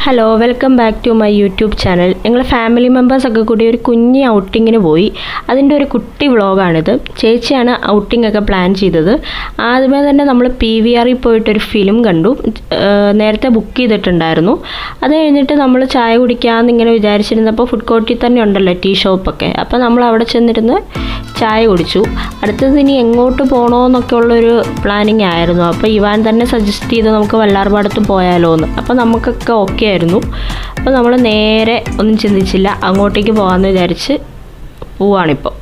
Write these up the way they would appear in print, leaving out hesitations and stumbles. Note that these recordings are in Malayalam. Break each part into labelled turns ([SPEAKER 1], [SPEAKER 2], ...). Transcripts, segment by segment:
[SPEAKER 1] Hello welcome back to my YouTube channel. ഞങ്ങൾ ഫാമിലി മെമ്പേഴ്സൊക്കെ കൂടി ഒരു കുഞ്ഞി ഔട്ടിങ്ങിന് പോയി. അതിൻ്റെ ഒരു കുട്ടി വ്ളോഗാണിത്. ചേച്ചിയാണ് ഔട്ടിംഗ് ഒക്കെ പ്ലാൻ ചെയ്തത്. ആദ്യമേ തന്നെ നമ്മൾ PVR പോയിട്ടൊരു ഫിലിം കണ്ടു. നേരത്തെ ബുക്ക് ചെയ്തിട്ടുണ്ടായിരുന്നു. അത് കഴിഞ്ഞിട്ട് നമ്മൾ ചായ കുടിക്കാമെന്ന് ഇങ്ങനെ വിചാരിച്ചിരുന്നപ്പോൾ ഫുഡ് കോർട്ടിൽ തന്നെ ഉണ്ടല്ലോ ടീ ഷോപ്പൊക്കെ. അപ്പോൾ നമ്മൾ അവിടെ ചെന്നിരുന്ന് ചായ കുടിച്ചു. അടുത്തത് ഇനി എങ്ങോട്ട് പോകണമെന്നൊക്കെ ഉള്ളൊരു പ്ലാനിങ് ആയിരുന്നു. അപ്പോൾ ഇവാൻ തന്നെ സജസ്റ്റ് ചെയ്ത് നമുക്ക് വല്ലാർപാടത്ത് പോയാലോ എന്ന്. അപ്പോൾ നമുക്കൊക്കെ ഓക്കെ ആയിരുന്നു. അപ്പോൾ നമ്മൾ നേരെ ഒന്നും ചിന്തിച്ചില്ല, അങ്ങോട്ടേക്ക് പോകാമെന്ന് വിചാരിച്ച് പോവാണിപ്പോൾ.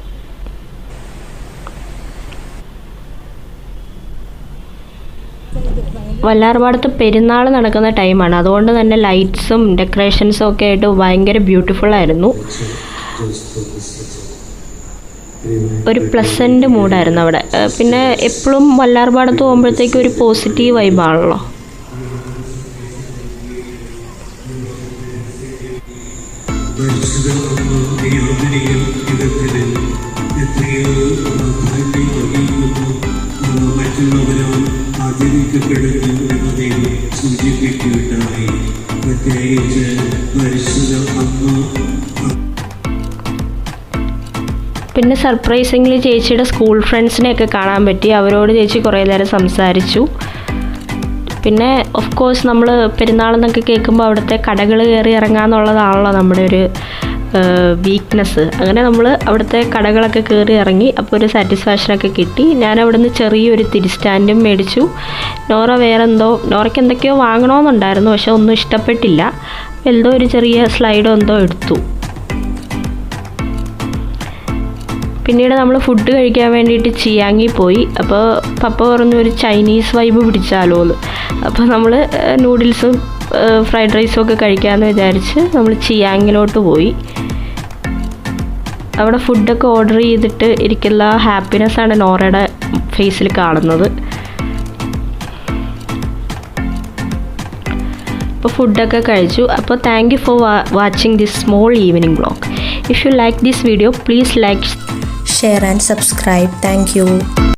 [SPEAKER 1] വല്ലാർപാടത്ത് പെരുന്നാൾ നടക്കുന്ന ടൈമാണ്. അതുകൊണ്ട് തന്നെ ലൈറ്റ്സും ഡെക്കറേഷൻസും ഒക്കെ ആയിട്ട് ഭയങ്കര ബ്യൂട്ടിഫുൾ ആയിരുന്നു. ഒരു പ്ലസൻറ്റ് മൂഡായിരുന്നു അവിടെ. പിന്നെ എപ്പോഴും വല്ലാർപാടത്ത് പോകുമ്പോഴത്തേക്കും ഒരു പോസിറ്റീവ് വൈബാണല്ലോ. പിന്നെ സർപ്രൈസിംഗ്ലി ചേച്ചിയുടെ സ്കൂൾ ഫ്രണ്ട്സിനെയൊക്കെ കാണാൻ പറ്റി. അവരോട് ചേച്ചി കുറേ നേരം സംസാരിച്ചു. പിന്നെ ഓഫ് കോഴ്സ് നമ്മൾ പെരുന്നാളെന്നൊക്കെ കേൾക്കുമ്പോൾ അവിടുത്തെ കടകൾ കയറി ഇറങ്ങാമെന്നുള്ളതാണല്ലോ നമ്മുടെ ഒരു വീക്ക്നെസ്. അങ്ങനെ നമ്മൾ അവിടുത്തെ കടകളൊക്കെ കയറി ഇറങ്ങി. അപ്പോൾ ഒരു സാറ്റിസ്ഫാക്ഷനൊക്കെ കിട്ടി. ഞാൻ അവിടെ നിന്ന് ചെറിയൊരു തിരിസ്റ്റാൻഡും മേടിച്ചു. നോറയ്ക്ക് എന്തൊക്കെയോ വാങ്ങണമെന്നുണ്ടായിരുന്നു, പക്ഷെ ഒന്നും ഇഷ്ടപ്പെട്ടില്ല. എന്തോ ഒരു ചെറിയ സ്ലൈഡോ എന്തോ എടുത്തു. പിന്നീട് നമ്മൾ ഫുഡ് കഴിക്കാൻ വേണ്ടിയിട്ട് ചിയാങ്ങിൽ പോയി. അപ്പോൾ പപ്പ പറഞ്ഞു ഒരു ചൈനീസ് വൈബ് പിടിച്ചാലോ എന്ന്. അപ്പോൾ നമ്മൾ നൂഡിൽസും ഫ്രൈഡ് റൈസും ഒക്കെ കഴിക്കാമെന്ന് വിചാരിച്ച് നമ്മൾ ചിയാങ്ങിലോട്ട് പോയി. അവിടെ ഫുഡൊക്കെ ഓർഡർ ചെയ്തിട്ട് ഇരിക്കുന്ന ഹാപ്പിനെസ്സാണ് നോറയുടെ ഫേസിൽ കാണുന്നത്. അപ്പോൾ ഫുഡൊക്കെ കഴിച്ചു. അപ്പോൾ thank you for watching this small evening vlog. If you like this video please like,
[SPEAKER 2] share and subscribe. Thank you.